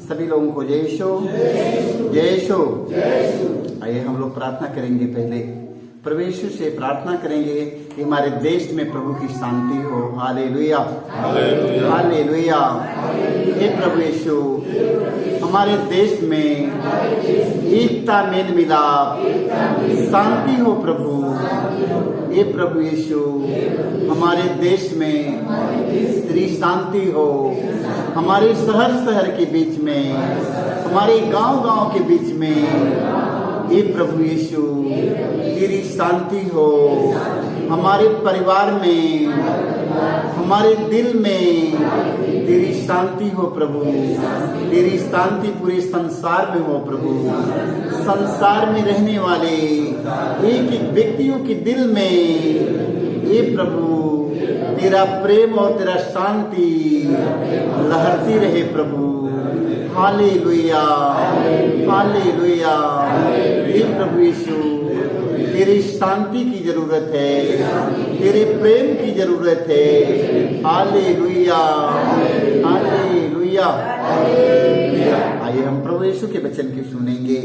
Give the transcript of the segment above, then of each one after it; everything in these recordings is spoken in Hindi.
सभी लोगों को जय यीशु, जय यीशु। आइए हम लोग प्रार्थना करेंगे। पहले प्रभु यीशु से प्रार्थना करेंगे कि हमारे देश में प्रभु की शांति हो। Hallelujah, hallelujah. हे प्रभु यीशु, हमारे देश में एकता, मेल मिलाप, शांति हो प्रभु। हे प्रभु यीशु, हमारे देश में तेरी शांति हो। हमारे शहर शहर के बीच में, हमारे गांव गांव के बीच में हे प्रभु यीशु तेरी शांति हो। हमारे परिवार में, हमारे दिल में तेरी शांति हो प्रभु। तेरी शांति पूरे संसार में हो प्रभु। संसार में रहने वाले एक एक व्यक्तियों के दिल में हे प्रभु तेरा प्रेम और तेरा शांति लहरती रहे प्रभु। Hallelujah, hallelujah. हे प्रभु यीशु, तेरी शांति की जरूरत है, तेरे प्रेम की जरूरत है। Hallelujah, hallelujah. आइए हम प्रभु यीशु के वचन की सुनेंगे,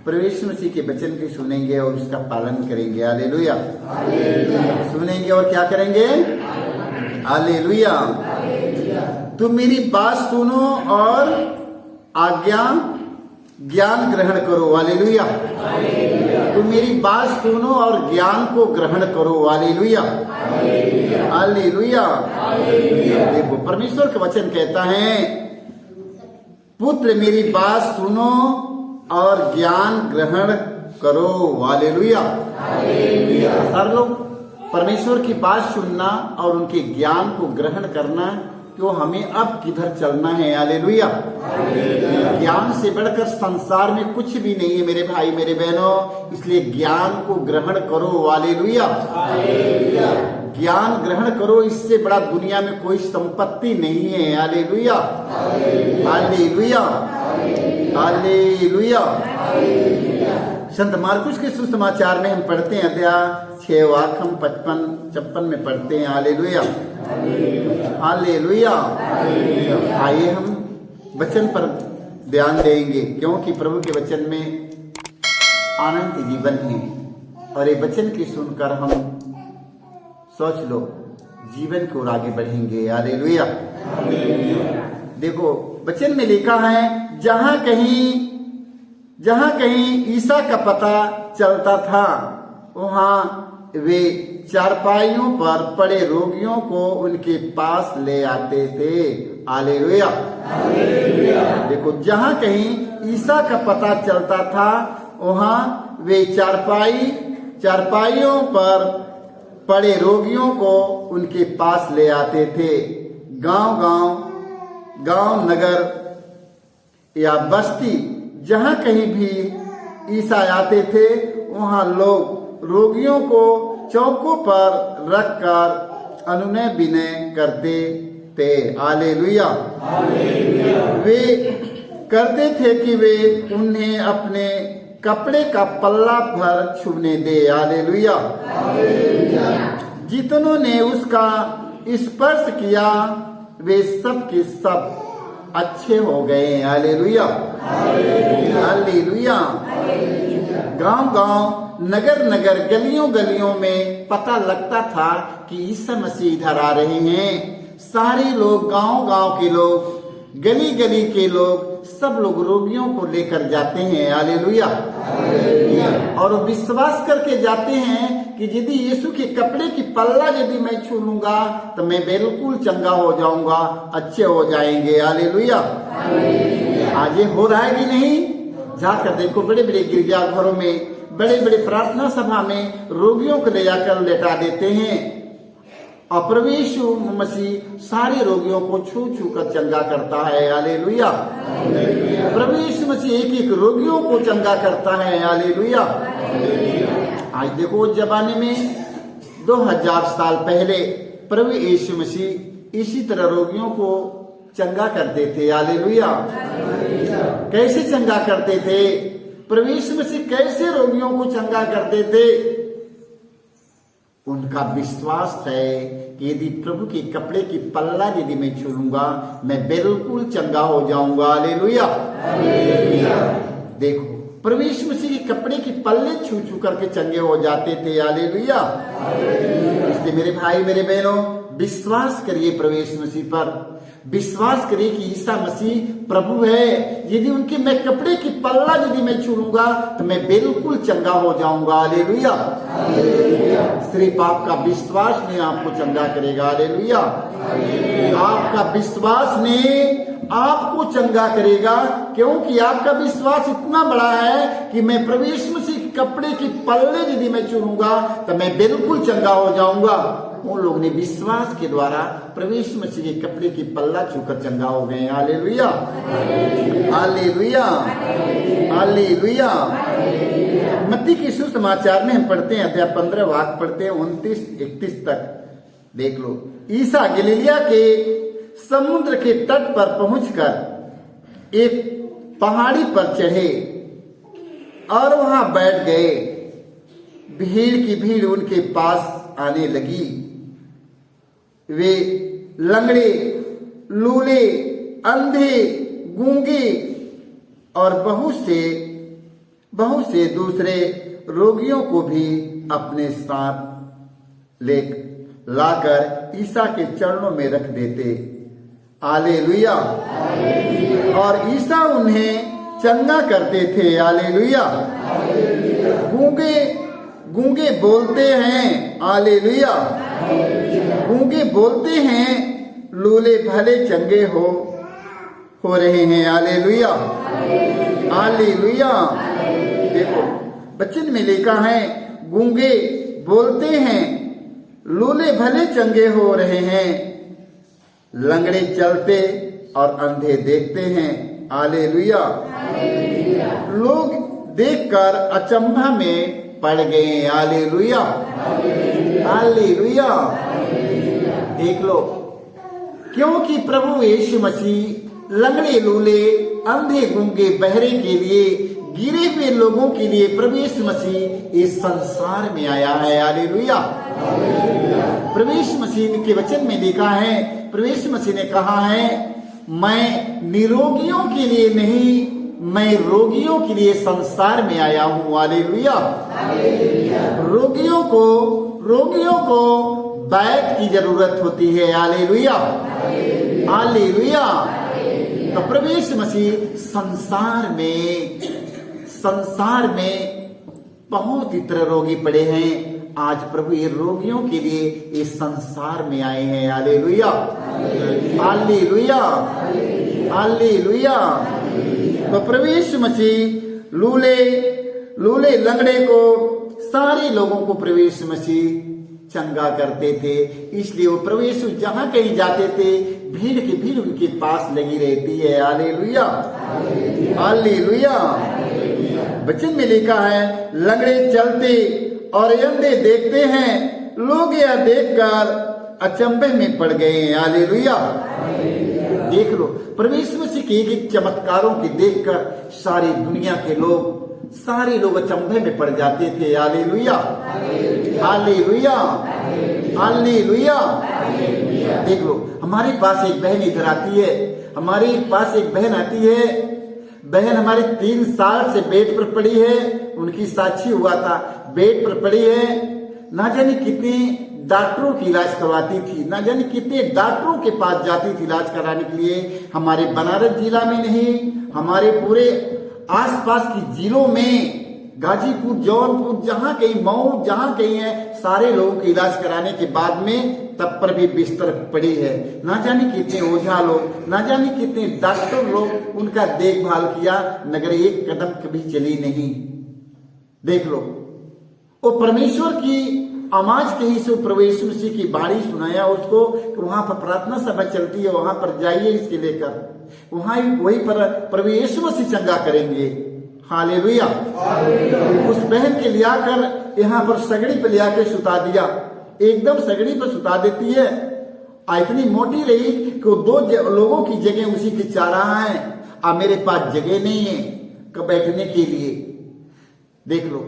प्रभु यीशु मसीह के वचन की सुनेंगे और उसका पालन करेंगे। हालेलुया, सुनेंगे और क्या करेंगे? हालेलुया। तुम मेरी बात सुनो और आज्ञा ज्ञान ग्रहण करो। हालेलुया। तुम मेरी बात सुनो और ज्ञान को ग्रहण करो। Hallelujah, hallelujah. देखो परमेश्वर का वचन कहता है, पुत्र मेरी बात सुनो और ज्ञान ग्रहण करो। हालेलुया। हर लोग परमेश्वर की बात सुनना और उनके ज्ञान को ग्रहण करना, तो हमें अब किधर चलना है। हालेलुया। ज्ञान से बढ़कर संसार में कुछ भी नहीं है मेरे भाई मेरे बहनों, इसलिए ज्ञान को ग्रहण करो। हालेलुया। ज्ञान ग्रहण करो, इससे बड़ा दुनिया में कोई संपत्ति नहीं है। Hallelujah, hallelujah, hallelujah. संत मार्कुस के सुसमाचार में हम पढ़ते हैं, अध्याय 6 वाक्य हम 55 में पढ़ते हैं। Hallelujah, hallelujah. आइए हम वचन पर ध्यान देंगे, क्योंकि प्रभु के वचन में आनंद जीवन है। और ये वचन की सुनकर हम सोच लो जीवन की ओर आगे बढ़ेंगे। हालेलुया। देखो वचन में लिखा है, जहां कहीं ईसा का पता चलता था, वहां वे चारपाइयों पर पड़े रोगियों को उनके पास ले आते थे। हालेलुया। देखो जहां कहीं ईसा का पता चलता था, वहां वे चारपाइयों पर पड़े रोगियों को उनके पास ले आते थे। गांव नगर या बस्ती, जहां कहीं भी ईसा आते थे, वहां लोग रोगियों को चौकों पर रखकर अनुनय विनय करते थे। हालेलुया। वे करते थे कि वे उन्हें अपने कपड़े का पल्ला भर छूने दे। हालेलुया। जितनों ने उसका स्पर्श किया, वे सब के सब अच्छे हो गए। Hallelujah, hallelujah. गांव नगर नगर गलियों गलियों में पता लगता था कि ईसा मसीह इधर आ रहे हैं। सारे लोग, गांव के लोग, गली गली के लोग, सब लोग रोगियों को लेकर जाते हैं। हालेलुया। और विश्वास करके जाते हैं कि यदि यीशु के कपड़े की पल्ला यदि मैं छू लूंगा तो मैं बिल्कुल चंगा हो जाऊंगा, अच्छे हो जाएंगे। हालेलुया। आज ये हो रहा है कि नहीं? जाकर देखो, बड़े बड़े गिरजाघरों में, बड़े बड़े प्रार्थना सभा में रोगियों को ले जाकर लेटा देते हैं। और प्रभु यीशु मसीह सारे रोगियों को छू छू कर चंगा करता है। हालेलुया। प्रभु यीशु मसीह एक एक रोगियों को चंगा करता है। हालेलुया। आज देखो उस जमाने में 2000 साल पहले प्रभु यीशु मसीह इसी तरह रोगियों को चंगा करते थे। हालेलुया। कैसे चंगा करते थे? प्रभु यीशु मसीह कैसे रोगियों को चंगा करते थे? उनका विश्वास है कि यदि प्रभु के कपड़े की पल्ला यदि मैं छू लूंगा मैं बिल्कुल चंगा हो जाऊंगा। हालेलुया। देखो प्रभु यीशु मसीह के कपड़े की पल्ले छू छू करके चंगे हो जाते थे। हालेलुया। इसलिए मेरे भाई मेरे बहनों विश्वास करिए प्रभु यीशु मसीह पर, विश्वास करिए कि ईसा मसीह प्रभु है। यदि उनके मैं कपड़े की पल्ला यदि मैं छू लूंगा तो मैं बिल्कुल चंगा हो जाऊंगा। हालेलुया। सिर्फ आपका विश्वास ने आपको चंगा करेगा। हालेलुया। आपका विश्वास ने आपको चंगा करेगा, क्योंकि आपका विश्वास इतना बड़ा है कि मैं प्रभु यीशु मसीह के कपड़े की पल्ले यदि मैं छू लूंगा तो मैं बिल्कुल चंगा हो जाऊंगा। उन लोगों ने विश्वास के द्वारा प्रभु यीशु मसीह के कपड़े की पल्ला छूकर चंगा हो गए। हालेलुया। हालेलुया। हालेलुया। मत्ती के सुसमाचार में हम पढ़ते हैं अध्याय 15 वाक्य पढ़ते हैं 29-31 तक। देख लो, ईसा गलीलिया के समुद्र के तट पर पहुंचकर एक पहाड़ी पर चढ़े और वहां बैठ गए। भीड़ की भीड़ उनके पास आने लगी। वे लंगड़े, लूले, अंधे, गूंगे और बहुत से दूसरे रोगियों को भी अपने साथ लाकर ईसा के चरणों में रख देते। हालेलुया। और ईसा उन्हें चंगा करते थे। हालेलुया। गूंगे बोलते हैं। हालेलुया। गूंगे बोलते हैं, लूले भले चंगे हो रहे हैं। हालेलुया। हालेलुया। देखो वचन में लिखा है गूंगे बोलते हैं, लूले भले चंगे हो रहे हैं, लंगड़े चलते और अंधे देखते हैं। हालेलुया। लोग देखकर अचंभा में पड़ गए। हालेलुया। हालेलुया। देख लो, क्योंकि प्रभु यीशु मसीह लंगड़े, लूले, अंधे, गूंगे, बहरे के लिए, गिरे हुए लोगों के लिए प्रभु यीशु मसीह इस संसार में आया है। हालेलुया। प्रभु यीशु मसीह के वचन में लिखा है, प्रभु यीशु मसीह ने कहा है, मैं निरोगियों के लिए नहीं, मैं रोगियों के लिए संसार में आया हूं। हालेलुया। रोगियों को वैद्य की जरूरत होती है। हालेलुया। हालेलुया। तो प्रभु यीशु मसीह संसार में बहुत इतने रोगी पड़े हैं। आज प्रभु ये रोगियों के लिए इस संसार में आए हैं। हालेलुया। हालेलुया। हालेलुया। तो प्रभु यीशु मसीह लूले लंगड़े को, सारे लोगों को प्रभु यीशु मसीह चंगा करते थे। इसलिए वो प्रभु यीशु जहां कहीं जाते थे भीड़ की भीड़ उनके पास लगी रहती है। हालेलुया। हालेलुया। वचन में लिखा है लंगड़े चलते और अंधे देखते हैं। लोग यह देखकर अचंभे में पड़ गए। हालेलुया। देख लो, प्रभु यीशु मसीह के एक चमत्कारों की देखकर सारे लोग अचंभे में पड़ जाते थे। हालेलुया। हालेलुया। हालेलुया। देख लो, हमारे पास एक बहन इधर आती है, हमारे पास एक बहन आती है। बहन हमारे 3 साल से बेड पर पड़ी है, उनकी साक्षी हुआ था, बेड पर पड़ी है। ना जाने कितने डॉक्टरों की इलाज करवाती थी, ना जाने कितने डॉक्टरों के पास जाती थी इलाज कराने के लिए। हमारे बनारस जिला में नहीं, हमारे पूरे आसपास की जिलों में, गाजीपुर, जौनपुर, जहां कहीं मऊ, जहां कहीं है, सारे लोगों के इलाज कराने के बाद में तब पर भी बिस्तर पड़ी है। ना जाने कितने ओझा लोग, ना जाने कितने डॉक्टर लोग उनका देखभाल किया, मगर एक कदम कभी चली नहीं। देख लो, वो परमेश्वर की आवाज कहीं से प्रभु यीशु मसीह की बाणी सुनाया उसको कि वहां पर प्रार्थना सभा चलती है, वहां पर जाइए इसके लेकर, वहीं पर प्रभु यीशु मसीह चंगा करेंगे। हालेलुया। उस बहन के लियाकर यहाँ पर सगड़ी पे लिया के सुता दिया, एकदम सगड़ी पर सुता देती है। इतनी मोटी रही कि 2 लोगों की जगह उसी की चाराहा है। अब मेरे पास जगह नहीं है बैठने के लिए। देख लो,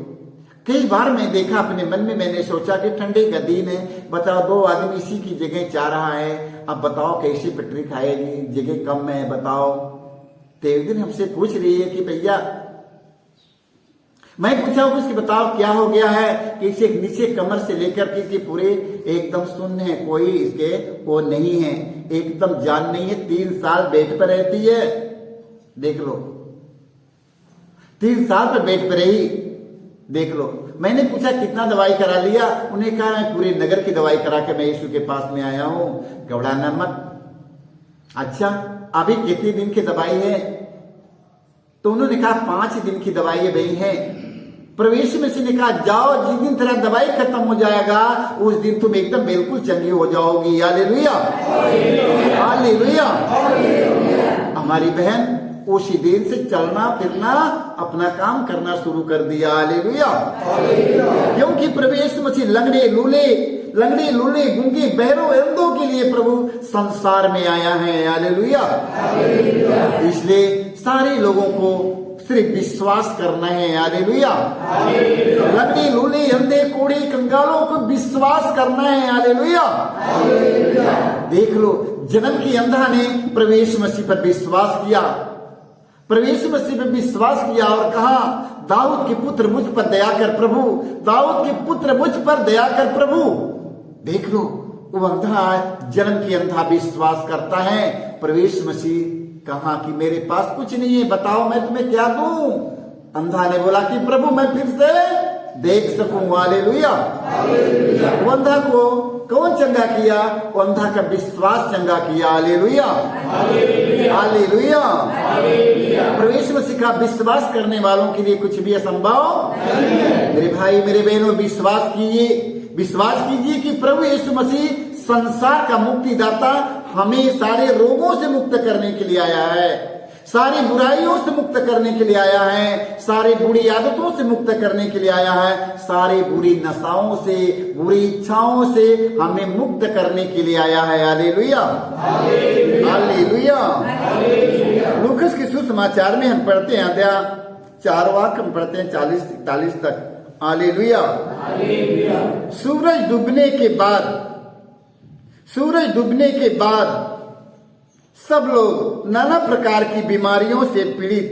कई बार मैं देखा अपने मन में, मैंने सोचा कि ठंडे का दिन है, बताओ 2 आदमी इसी की जगह चाह रहा है, अब बताओ कैसी पटरी खाएगी, जगह कम है, बताओ। तो एक दिन हमसे पूछ रही है कि भैया, मैं पूछा उसकी बताओ क्या हो गया है कि इसे नीचे कमर से लेकर के पूरे एकदम शून्य है, कोई इसके वो नहीं है, एकदम जान नहीं है, 3 साल बेड पर रहती है। देख लो, 3 साल पर बेड पर रही, देख लो। मैंने पूछा कितना दवाई करा लिया, उन्हें कहा मैं पूरे नगर की दवाई करा के मैं यीशु के पास में आया हूं, घबराना मत। अच्छा, अभी कितने दिन की दवाई है? तो उन्होंने कहा 5 दिन की दवाई है भाई है। प्रवेश में से ने कहा जाओ, जिस दिन तेरा दवाई खत्म हो जाएगा उस दिन तुम एकदम बिल्कुल चंगी हो जाओगी। Hallelujah, hallelujah. हमारी बहन उसी दिन से चलना फिरना अपना काम करना शुरू कर दिया। हालेलुया, क्योंकि प्रवेश मसीह लंगड़े लूले गूंगे बहरों अंधों के लिए प्रभु संसार में आया है। हालेलुया, इसलिए सारे लोगों को सिर्फ विश्वास करना है। हालेलुया, लंगड़े लूले अंधे कोड़े कंगालों को विश्वास करना है। हालेलुया, देख लो, जन्म की अंधा ने प्रवेश मसीह पर विश्वास किया, प्रवेश मसीह पर विश्वास किया और कहा दाऊद के पुत्र मुझ पर दया कर प्रभु, दाऊद के पुत्र मुझ पर दया कर प्रभु। देख लो, वो अंधा जन्म की अंधा विश्वास करता है। प्रवेश मसीह कहा कि मेरे पास कुछ नहीं है, बताओ मैं तुम्हें क्या दूं? अंधा ने बोला कि प्रभु मैं फिर से देख सकूं। हालेलुया, वो अंधा को कौन चंगा किया? वो अंधा का विश्वास चंगा किया। Hallelujah, hallelujah. प्रवेश मसीह का विश्वास करने वालों के लिए कुछ भी असंभव नहीं है। मेरे भाई मेरे बहनों, विश्वास कीजिए कि प्रभु यीशु मसीह संसार का मुक्तिदाता हमें सारे रोगों से मुक्त करने के लिए आया है, सारी बुराइयों से मुक्त करने के लिए आया है, सारी बुरी आदतों से मुक्त करने के लिए आया है, सारी बुरी नशाओं से, बुरी इच्छाओं से हमें मुक्त करने के लिए आया है। Hallelujah, hallelujah. लूकास के सुसमाचार में हम पढ़ते हैं अध्याय 4 वाक्य हम पढ़ते हैं 40-41 तक। हालेलुया। सूरज डूबने के बाद सब लोग नाना प्रकार की बीमारियों से पीड़ित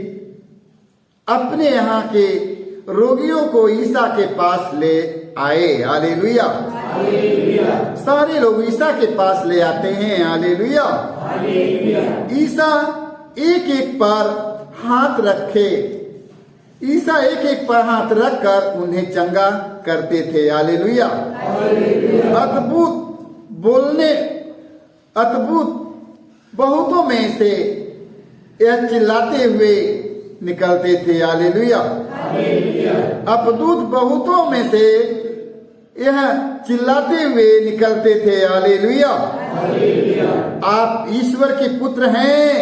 अपने यहाँ के रोगियों को ईसा के पास ले आए। हालेलुया, सारे लोग ईसा के पास ले आते हैं। हालेलुया, ईसा एक एक पर हाथ रखे, ईसा एक एक पर हाथ रखकर उन्हें चंगा करते थे। हालेलुया, अद्भुत बहुतों में से यह चिल्लाते हुए निकलते थे। हालेलुया, अपदूत बहुतों में से यह चिल्लाते हुए निकलते थे। हालेलुया, आप ईश्वर के पुत्र हैं,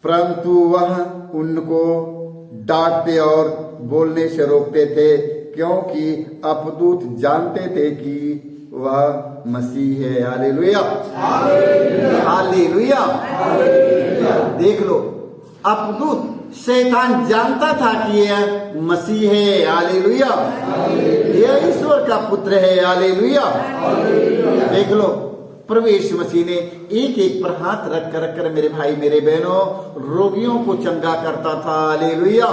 परंतु वह उनको डांटते और बोलने से रोकते थे, क्योंकि अपदूत जानते थे कि वह मसीह है। Hallelujah, hallelujah. देख लो, अपदूत शैतान जानता था कि यह मसीह है। हालेलुया, यह ईश्वर का पुत्र है। हालेलुया, देख लो, प्रभु यीशु मसीह ने एक एक पर हाथ रख कर मेरे भाई मेरे बहनों रोगियों को चंगा करता था। हालेलुया,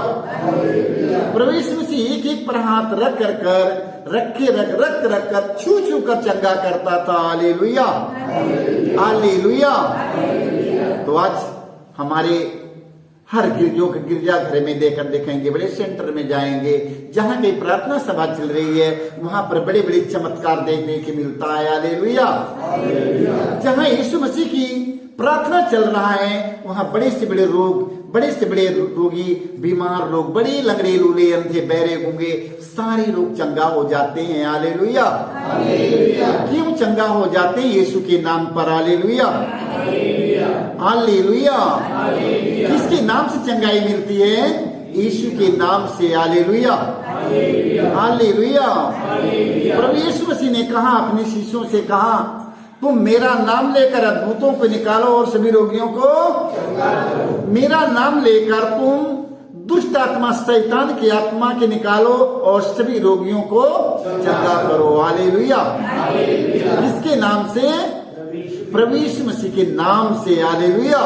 प्रभु यीशु मसीह एक एक पर हाथ रख कर छू कर चंगा करता था। Hallelujah, hallelujah. तो आज हमारे हर गिरजा घर में देखेंगे, बड़े सेंटर में जाएंगे, जहाँ की प्रार्थना सभा चल रही है, वहां पर बड़े बड़े चमत्कार देखने को मिलता है। हालेलुया, जहाँ यीशु मसीह की प्रार्थना चल रहा है, वहाँ बड़े से बड़े रोगी, बीमार लोग, बड़े लंगड़े लूले अंधे बहरे गूंगे, सारे लोग चंगा हो जाते हैं। हालेलुया, क्यों चंगा हो जाते हैं? यीशु के नाम पर। Hallelujah, hallelujah. किसके नाम से चंगाई मिलती है? यीशु के नाम से। Hallelujah, hallelujah. प्रभु यीशु मसीह ने कहा, अपने शिष्यों से कहा, तुम मेरा नाम लेकर अद्भुतों को निकालो और सभी रोगियों को, मेरा नाम लेकर तुम दुष्ट आत्मा शैतान की आत्मा के निकालो और सभी रोगियों को चंगा करो। हालेलुया। इसके नाम से, प्रभु यीशु मसीह के नाम से, हालेलुया,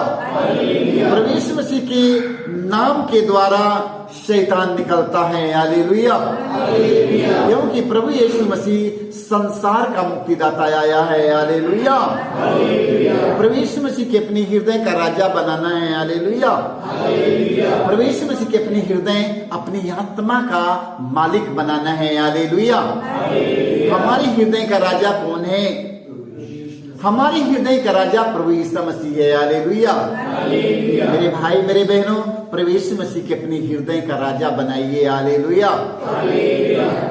प्रभु यीशु मसीह के नाम के द्वारा शैतान निकलता है। हालेलुया। क्योंकि प्रभु यीशु मसीह संसार का मुक्तिदाता आया है। हालेलुया। प्रभु यीशु मसीह के अपने हृदय का राजा बनाना है। हालेलुया। प्रभु यीशु मसीह के अपने हृदय, अपनी आत्मा का मालिक बनाना है। हालेलुया। हमारे हृदय का राजा कौन है? हमारे हृदय का राजा प्रभु यीशु मसीह है। हालेलुया। मेरे भाई, मेरे बहनों, प्रभु यीशु मसीह के अपने हृदय का राजा बनाइए। हालेलुया।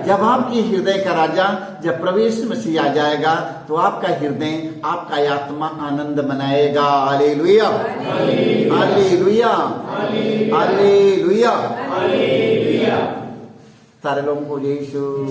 जब आपके हृदय का राजा, जब प्रभु यीशु मसीह आ जाएगा तो आपका हृदय, आपका आत्मा आनंद मनाएगा। हालेलुया। हालेलुया। हालेलुया। सारे लोगों को यीशु